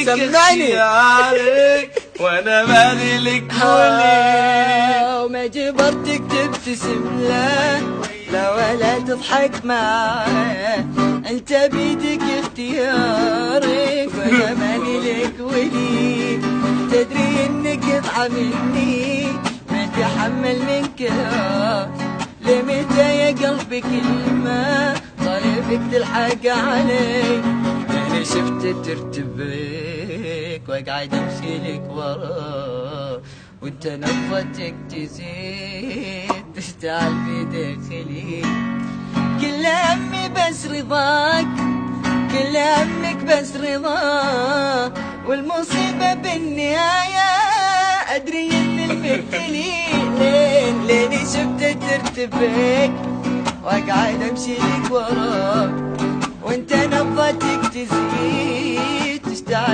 بيدك اختيارك وانا مالي لك ولي. وما جبرتك تبتسم له لا ولا تضحك معاه، انت بيدك اختيارك وانا مالي لك ولي. تدري انك قطعة مني ما تحمل منك، لمتى يا قلبي كلمة طالبك تلحق علي. انا شفت ترتبك واقعد امشي لك وراه، وانت نبضتك تزيد تشتعل في داخلي. كل همي بس رضاك، كل همك بس رضاك، والمصيبة بالنهاية ادري ان المبتلي. لين شفت ترتبك واقعد امشي لك وراك، وانت نبضتك تزيد تشتعل